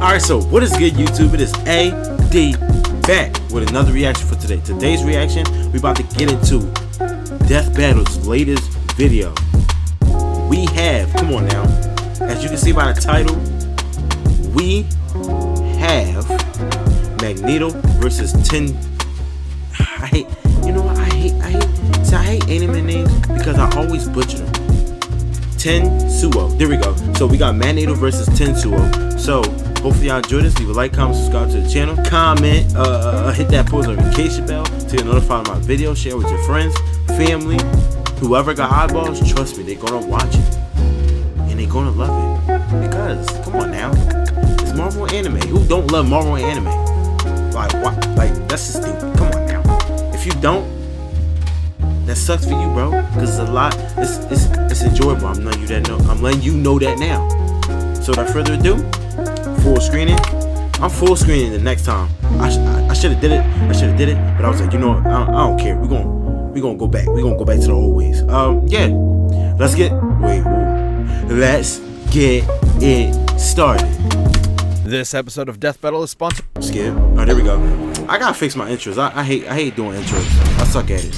Alright, so what is good, YouTube? It is AD back with another reaction for today. Today's reaction, we about to get into Death Battle's latest video. We have, come on now, as you can see by the title, we have Magneto versus I hate anime names because I always butcher them. Tetsuo. There we go. So we got Magneto versus Tetsuo. So hopefully y'all enjoy this. Leave a like, comment, subscribe to the channel, comment, hit that post notification bell to get notified of my video. Share with your friends, family, whoever got eyeballs. Trust me, they're gonna watch it and they're gonna love it because come on now, it's Marvel anime. Who don't love Marvel anime? Like what? Like that's just stupid. Come on now. If you don't, that sucks for you, bro. Because it's a lot. It's enjoyable. I'm letting you know that now. So without further ado, full screening. I'm full screening the next time. I should have did it. But I was like, you know what? I don't care. We're gonna go back. We're gonna go back to the old ways. Yeah. Let's get it started. This episode of Death Battle is sponsored. Skip. Oh, there we go. I gotta fix my intros. I hate doing intros. I suck at it.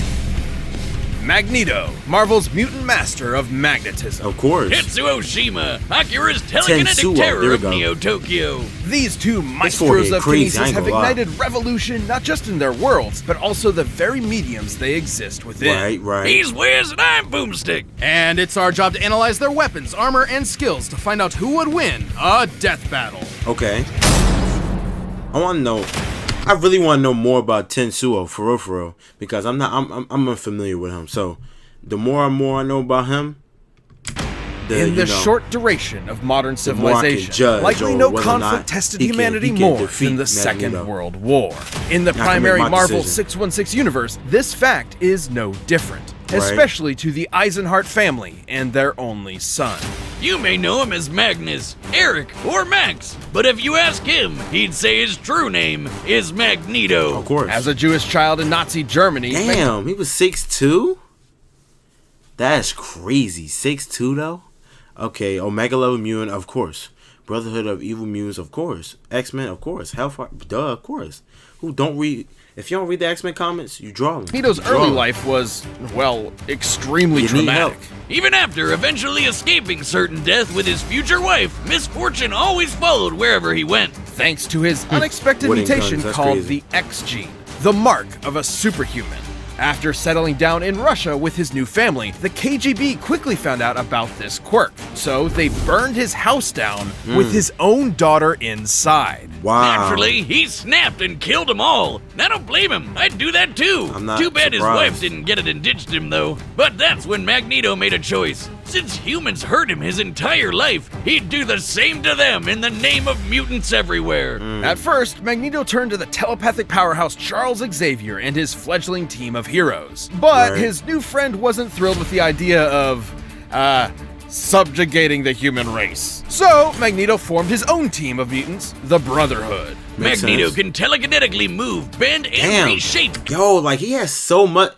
Magneto, Marvel's mutant master of magnetism. Of course. Tetsuo Shima, Akira's telekinetic terror of Neo-Tokyo. These two maestros of kinesis have ignited revolution not just in their worlds, but also the very mediums they exist within. Right. He's Wiz and I'm Boomstick. And it's our job to analyze their weapons, armor, and skills to find out who would win a death battle. Okay. I really want to know more about Tetsuo for real, because I'm unfamiliar with him. So the more I know about him, in the short duration of modern civilization, likely no conflict tested humanity more than the Second World War. In the primary Marvel 616 universe, this fact is no different, especially to the Eisenhart family and their only son. You may know him as Magnus, Eric, or Max, but if you ask him, he'd say his true name is Magneto. Of course. As a Jewish child in Nazi Germany... Damn, he was 6'2"? That's crazy. 6'2" though? Okay, Omega level mutant, of course. Brotherhood of Evil Mutants, of course. X-Men, of course. Hellfire, duh, of course. Who don't read... If you don't read the X-Men comments, you draw them. Magneto's early life was, well, extremely traumatic. Even after eventually escaping certain death with his future wife, misfortune always followed wherever he went. Thanks to his unexpected mutation called the X gene, the mark of a superhuman. After settling down in Russia with his new family, the KGB quickly found out about this quirk. So they burned his house down with his own daughter inside. Wow. Naturally, he snapped and killed them all. I don't blame him. I'd do that too. I'm not Too bad his surprised. wife didn't get it and ditched him though. But that's when Magneto made a choice. Since humans hurt him his entire life, he'd do the same to them in the name of mutants everywhere. At first, Magneto turned to the telepathic powerhouse Charles Xavier and his fledgling team of heroes. But his new friend wasn't thrilled with the idea of, subjugating the human race. So, Magneto formed his own team of mutants, the Brotherhood. Magneto can telekinetically move, bend, and reshape. Yo, like he has so much...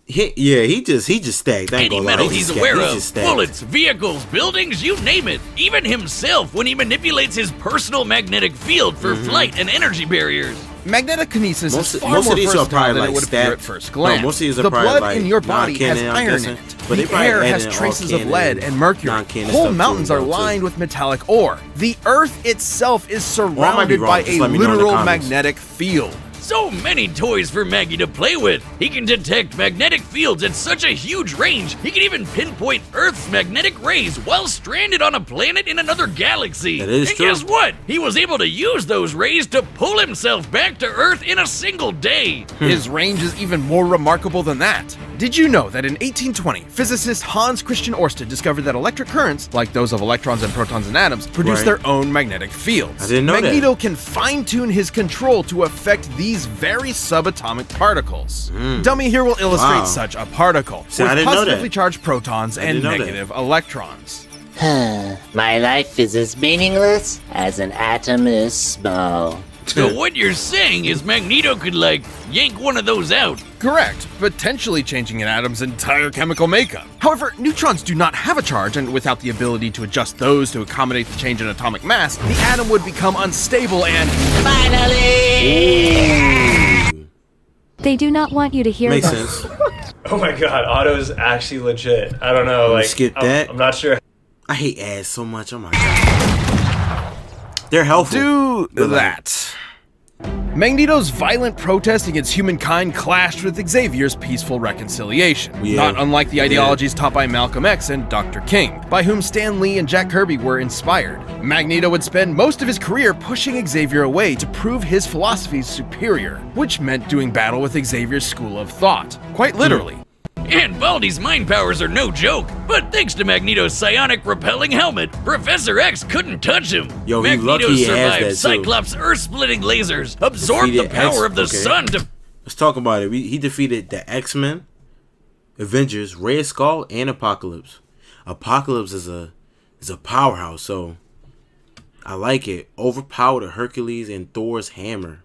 He just stacked. Any metal he's aware of, bullets, vehicles, buildings, you name it. Even himself when he manipulates his personal magnetic field for flight and energy barriers. Magnetic kinesis is far more versatile than it would appear at first glance. Most of these are the blood like in your body has iron in it. The air has traces of lead and mercury. Whole mountains are lined with metallic ore. The Earth itself is surrounded by a literal magnetic field. So many toys for Maggie to play with. He can detect magnetic fields at such a huge range, he can even pinpoint Earth's magnetic rays while stranded on a planet in another galaxy. That is true. Guess what? He was able to use those rays to pull himself back to Earth in a single day. His range is even more remarkable than that. Did you know that in 1820, physicist Hans Christian Ørsted discovered that electric currents, like those of electrons and protons and atoms, produce their own magnetic fields? I didn't know Magneto can fine-tune his control to affect these very subatomic particles. Dummy here will illustrate such a particle, with positively charged protons and negative electrons. My life is as meaningless as an atom is small. So what you're saying is Magneto could, like, yank one of those out? Correct, potentially changing an atom's entire chemical makeup. However, neutrons do not have a charge, and without the ability to adjust those to accommodate the change in atomic mass, the atom would become unstable and... Finally! They do not want you to hear Makes them. sense. Oh my god, Otto's actually legit. I don't know, like, skip that. I'm not sure. I hate ads so much. Oh my god. They're helpful. Do that. Magneto's violent protest against humankind clashed with Xavier's peaceful reconciliation, not unlike the ideologies taught by Malcolm X and Dr. King, by whom Stan Lee and Jack Kirby were inspired. Magneto would spend most of his career pushing Xavier away to prove his philosophies superior, which meant doing battle with Xavier's school of thought, quite literally. And Baldy's mind powers are no joke, but thanks to Magneto's psionic repelling helmet, Professor X couldn't touch him. Yo, he Magneto lucky he has survived that, too. Cyclops' earth-splitting lasers, absorbed the power of the sun to... Let's talk about it. He defeated the X-Men, Avengers, Red Skull, and Apocalypse. Apocalypse is a powerhouse, so I like it. Overpowered Hercules and Thor's hammer.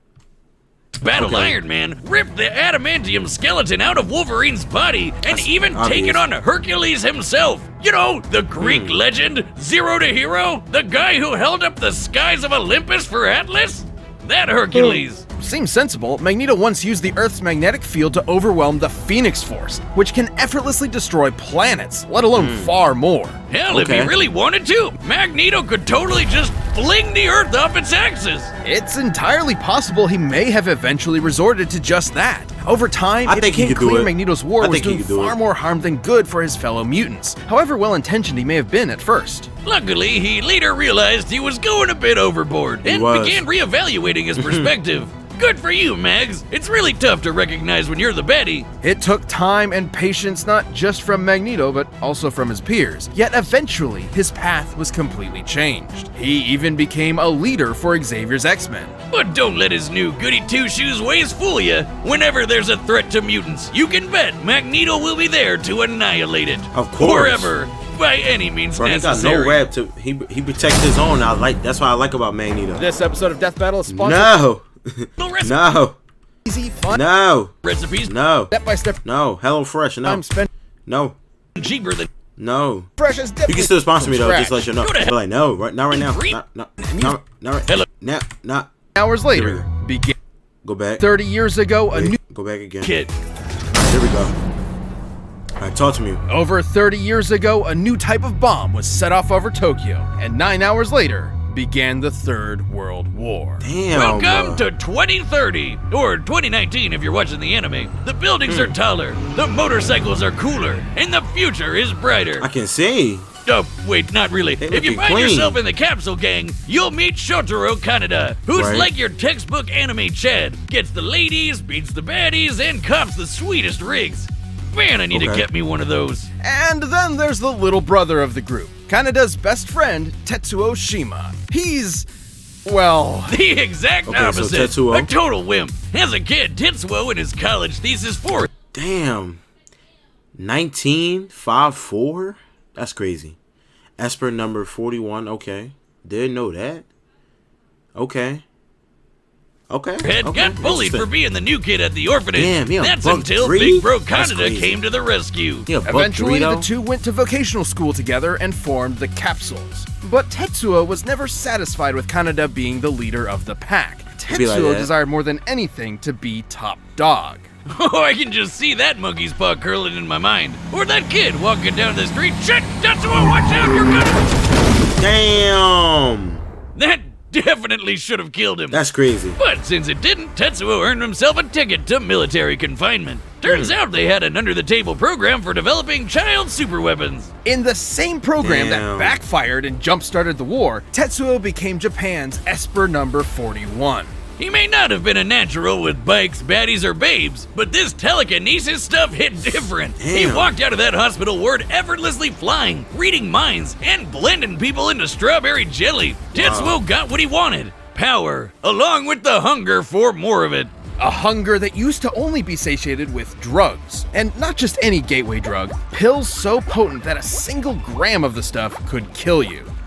Battle Iron Man, ripped the adamantium skeleton out of Wolverine's body, and even taken on Hercules himself. You know, the Greek legend, Zero to Hero, the guy who held up the skies of Olympus for Atlas? That Hercules. Seems sensible. Magneto once used the Earth's magnetic field to overwhelm the Phoenix Force, which can effortlessly destroy planets, let alone far more. Hell, if he really wanted to, Magneto could totally just fling the Earth off its axis. It's entirely possible he may have eventually resorted to just that. Over time, it became clear Magneto's war was doing far more harm than good for his fellow mutants, however well-intentioned he may have been at first. Luckily, he later realized he was going a bit overboard and began reevaluating his perspective. Good for you, Mags. It's really tough to recognize when you're the baddie. It took time and patience not just from Magneto, but also from his peers. Yet eventually, his path was completely changed. He even became a leader for Xavier's X-Men. But don't let his new goody two-shoes ways fool you. Whenever there's a threat to mutants, you can bet Magneto will be there to annihilate it. Of course. Forever. By any means He necessary. got no rap to he protects his own. That's what I like about Magneto. This episode of Death Battle is sponsored. No. No. Easy fun. No. Recipes. No. Step by step. No. Hello Fresh. No. No. Cheaper than. No. Fresh as You can still sponsor me though, just to let you know. Go to But like no, not right now. Not. Hours later, begin. Go back. 30 years ago, a new Go back again. kid. There we go. Alright, talk to me. Over 30 years ago, a new type of bomb was set off over Tokyo, and 9 hours later, began the Third World War. Damn. Welcome to 2030, or 2019 if you're watching the anime. The buildings are taller, the motorcycles are cooler, and the future is brighter. I can see. Oh, wait, not really. If you find yourself in the Capsule Gang, you'll meet Shotaro Kaneda, who's like your textbook anime Chad. Gets the ladies, beats the baddies, and cops the sweetest rigs. Man, I need to get me one of those. And then there's the little brother of the group, Kaneda's best friend, Tetsuo Shima. He's, well... the exact opposite. So a total wimp. As a kid, Tetsuo in his college thesis for... Damn. 1954? That's crazy. Esper number 41. Okay. Didn't know that. Okay. Got bullied for being the new kid at the orphanage. Damn, that's until Big Bro Kaneda came to the rescue. Eventually, the two went to vocational school together and formed the Capsules. But Tetsuo was never satisfied with Kaneda being the leader of the pack. Tetsuo desired more than anything to be top dog. Oh, I can just see that monkey's paw curling in my mind. Or that kid walking down the street. Shit! Tetsuo, watch out! You're gonna... Damn! That definitely should have killed him. That's crazy. But since it didn't, Tetsuo earned himself a ticket to military confinement. Turns out they had an under-the-table program for developing child superweapons. In the same program that backfired and jump-started the war, Tetsuo became Japan's Esper number 41. He may not have been a natural with bikes, baddies, or babes, but this telekinesis stuff hit different. He walked out of that hospital ward effortlessly flying, reading minds, and blending people into strawberry jelly. Tetsuo got what he wanted, power, along with the hunger for more of it. A hunger that used to only be satiated with drugs. And not just any gateway drug, pills so potent that a single gram of the stuff could kill you.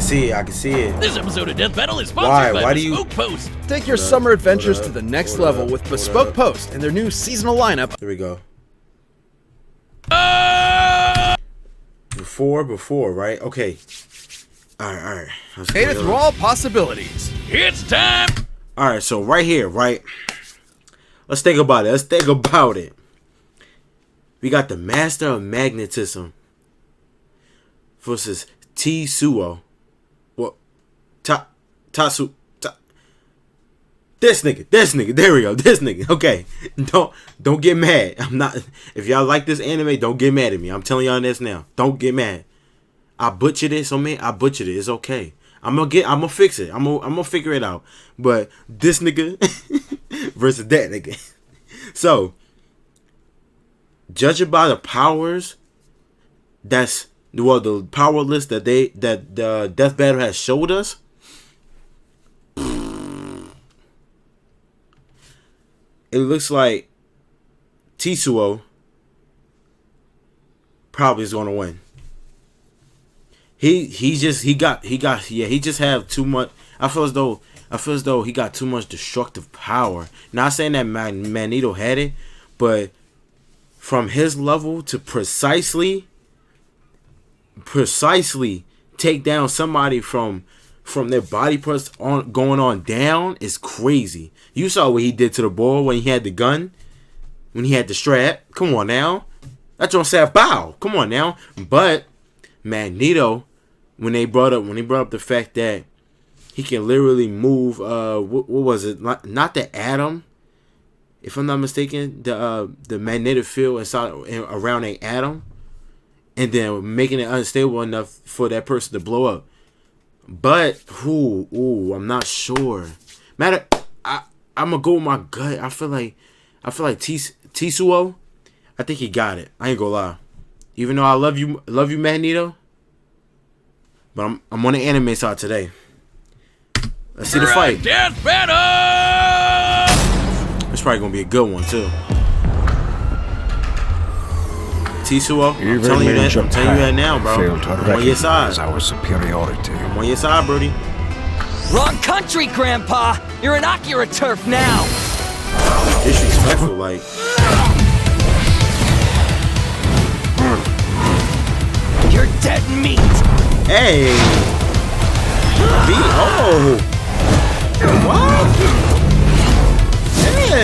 can see it. I can see it. This episode of Death Battle is sponsored by Bespoke Post. Take your summer adventures to the next level with Bespoke Post and their new seasonal lineup. There we go. Before, right? Okay. All right. Cater through all possibilities. It's time. All right, so right here, right? Let's think about it. We got the Master of Magnetism versus Tetsuo. Well, Tatsu. This nigga. There we go. This nigga. Okay. Don't get mad. I'm not. If y'all like this anime, don't get mad at me. I'm telling y'all this now. Don't get mad. I butchered it, so man, I butchered it. It's okay. I'm gonna fix it. I'm gonna figure it out. But this nigga versus that nigga. So, judging by the powers, the power list that the Death Battle has showed us. It looks like Tetsuo probably is gonna win. He just have too much. I feel as though he got too much destructive power. Not saying that Magneto had it, but from his level to precisely take down somebody from their body parts going on down is crazy. You saw what he did to the boy when he had the gun, when he had the strap. Come on now, that's on said bow. Come on now, but Magneto, when he brought up the fact that he can literally move. What was it? Not the atom, if I'm not mistaken. The magnetic field inside around an atom, and then making it unstable enough for that person to blow up. But I'm not sure. I'm gonna go with my gut. I feel like Tetsuo. I think he got it. I ain't gonna lie. Even though I love you, Magneto. But I'm on the anime side today. Let's see the fight. Death Battle! It's probably gonna be a good one too. Tetsuo, I'm telling you that now, bro. I'm on your side. Our superiority. I'm on your side, Brody. Wrong country, Grandpa. You're an Akira turf now. Disrespectful, like. You're dead meat. Hey. What?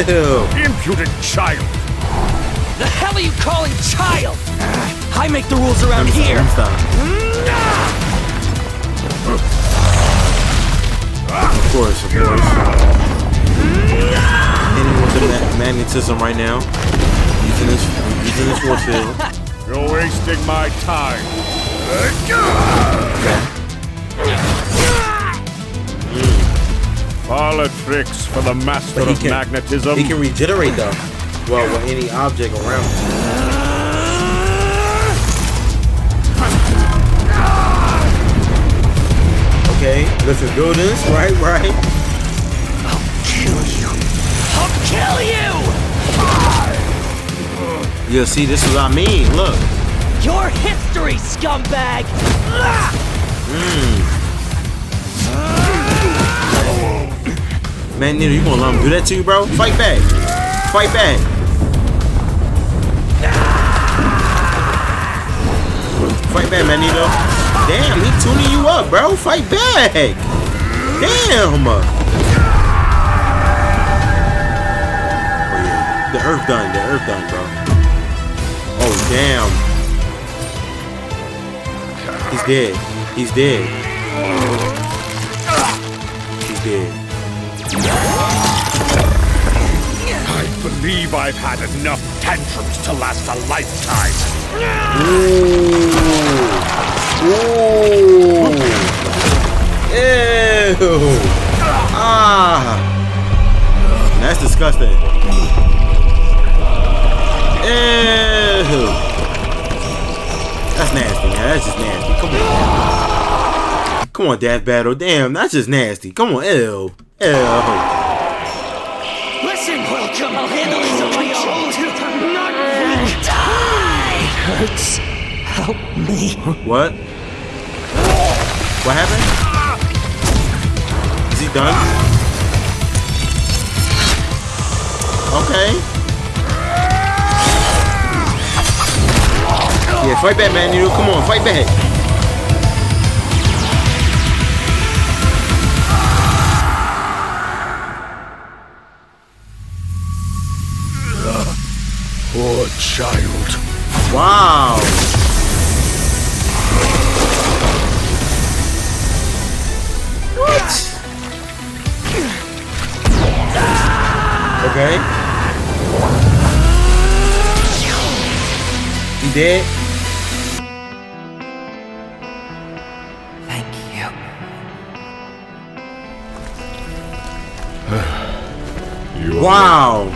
Ew. Impudent child. The hell are you calling child? I make the rules around here. Of course. Hitting with the magnetism right now. Using this force field. You're wasting my time. Parlor tricks for the master of magnetism. He can regenerate though. Well, with any object around him. Okay, let's do this. Right. I'll kill you! Yeah, see, this is what I mean. Look. Your history, scumbag! Magneto, you gonna let him do that to you, bro? Fight back. Fight back. Fight back, Magneto. Damn, he tuning you up, bro. Fight back. Damn. Oh, yeah. The earth done, bro. Oh, damn. He's dead. He's dead. I believe I've had enough tantrums to last a lifetime. Ooh. Ew. That's disgusting. Ew. That's nasty, man. That's just nasty. Come on, Death Battle. Damn, that's just nasty. Come on, ew. Listen, welcome. I'll handle this on my own. Not weak. Die! Hurts. Help me. What? What happened? Is he done? Okay. Yeah, fight back, Magneto. Come on, fight back. Poor child. Wow. What? Okay. He dead? Thank you. Wow.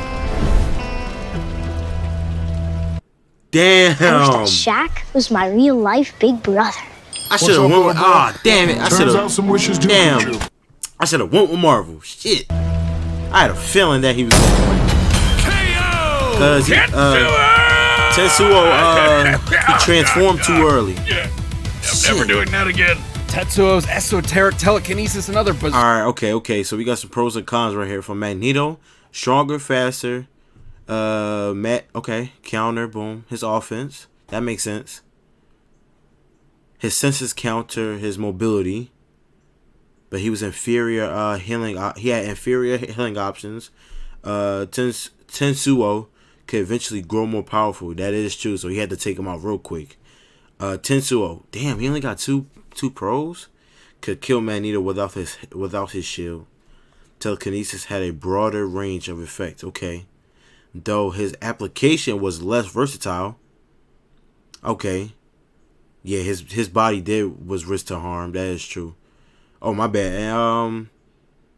Damn. I wish that Shaq was my real life big brother. I should have went with. Ah, damn it. I should have. Some wishes do damn. I should have went with Marvel. Shit. I had a feeling that he was going to win. KO! Cause Tetsuo, he transformed too early. Yeah. I'm never doing that again. Tetsuo's esoteric telekinesis and other bizarre. Alright, okay. So we got some pros and cons right here from Magneto. Stronger, faster. Counter, boom. His offense. That makes sense. His senses counter his mobility. But he was inferior healing. He had inferior healing options. Tetsuo could eventually grow more powerful. That is true. So he had to take him out real quick. Tetsuo, damn, he only got two pros. Could kill Magneto without his shield. Telekinesis had a broader range of effect. Okay, though his application was less versatile. Okay, yeah, his body was risk to harm. That is true. Oh, my bad. And,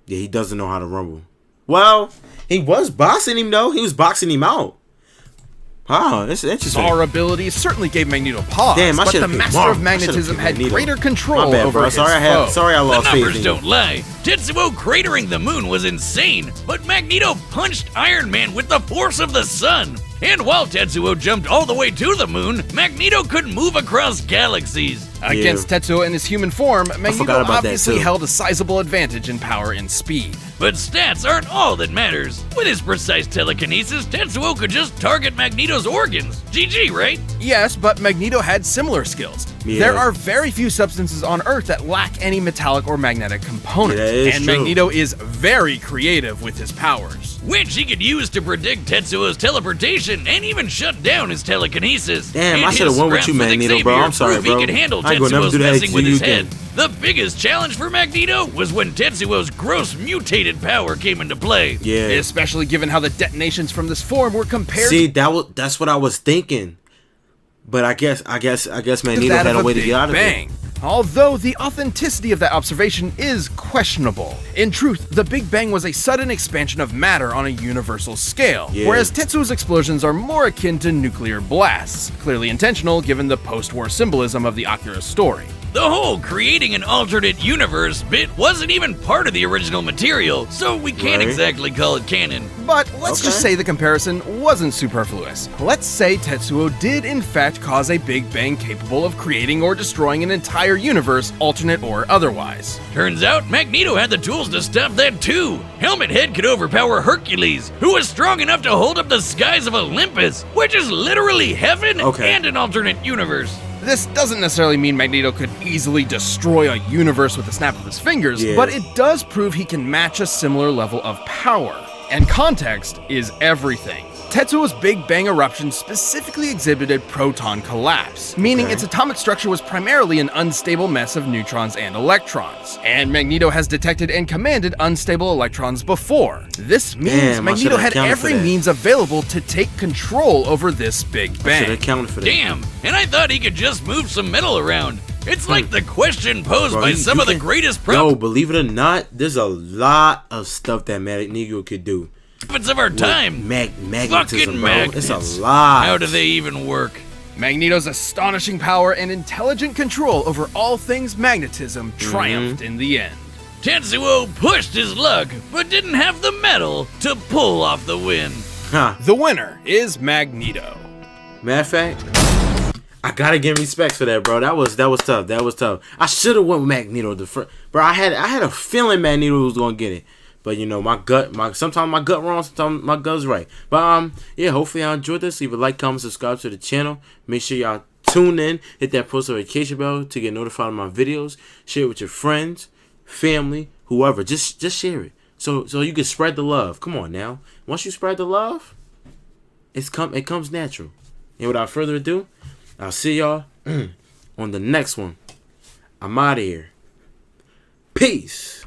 yeah, he doesn't know how to rumble. Well, he was boxing him, though. He was boxing him out. Wow, that's interesting. Our abilities certainly gave Magneto pause. Damn, but the Master of Magnetism had greater control over his foe. Sorry I lost faith in you. The numbers don't lie. Tetsuo cratering the moon was insane, but Magneto punched Iron Man with the force of the sun. And while Tetsuo jumped all the way to the moon, Magneto could move across galaxies. Against Tetsuo in his human form, Magneto obviously held a sizable advantage in power and speed. But stats aren't all that matters. With his precise telekinesis, Tetsuo could just target Magneto's organs. GG, right? Yes, but Magneto had similar skills. Yeah. There are very few substances on Earth that lack any metallic or magnetic component, and true. Magneto is very creative with his powers. Which he could use to predict Tetsuo's teleportation and even shut down his telekinesis. Damn, I should have went with you, Magneto, bro. I'm sorry, bro. He could handle Tetsuo's messing with his head. The biggest challenge for Magneto was when Tetsuo's gross mutated power came into play. Yeah. Especially given how the detonations from this form were compared. See, that's what I was thinking. But I guess Magneto had a way to get out of it. Although the authenticity of that observation is questionable. In truth, the Big Bang was a sudden expansion of matter on a universal scale, whereas Tetsuo's explosions are more akin to nuclear blasts, clearly intentional given the post-war symbolism of the Akira story. The whole creating an alternate universe bit wasn't even part of the original material, so we can't exactly call it canon. But let's just say the comparison wasn't superfluous. Let's say Tetsuo did in fact cause a Big Bang capable of creating or destroying an entire universe, alternate or otherwise. Turns out Magneto had the tools to stop that too. Helmet Head could overpower Hercules, who was strong enough to hold up the skies of Olympus, which is literally heaven and an alternate universe. This doesn't necessarily mean Magneto could easily destroy a universe with a snap of his fingers, but it does prove he can match a similar level of power. And context is everything. Tetsuo's Big Bang eruption specifically exhibited proton collapse, meaning its atomic structure was primarily an unstable mess of neutrons and electrons. And Magneto has detected and commanded unstable electrons before. This means Magneto had every means available to take control over this Big Bang. Damn, and I thought he could just move some metal around. It's like the question posed by some of the greatest Yo, believe it or not, there's a lot of stuff that Magneto could do. Of our time. Magnetism, bro. Magnets. It's a lot. How do they even work? Magneto's astonishing power and intelligent control over all things magnetism triumphed in the end. Tetsuo pushed his luck, but didn't have the metal to pull off the win. The winner is Magneto. Matter of fact, I gotta give respect for that, bro. That was tough. That was tough. I should have went with Magneto bro. I had a feeling Magneto was gonna get it, but you know sometimes my gut wrong, sometimes my gut's right. But yeah, hopefully y'all enjoyed this. Leave a like, comment, subscribe to the channel. Make sure y'all tune in, hit that post notification bell to get notified of my videos. Share it with your friends, family, whoever. Just share it so you can spread the love. Come on now. Once you spread the love, it comes natural. And without further ado, I'll see y'all on the next one. I'm out of here. Peace.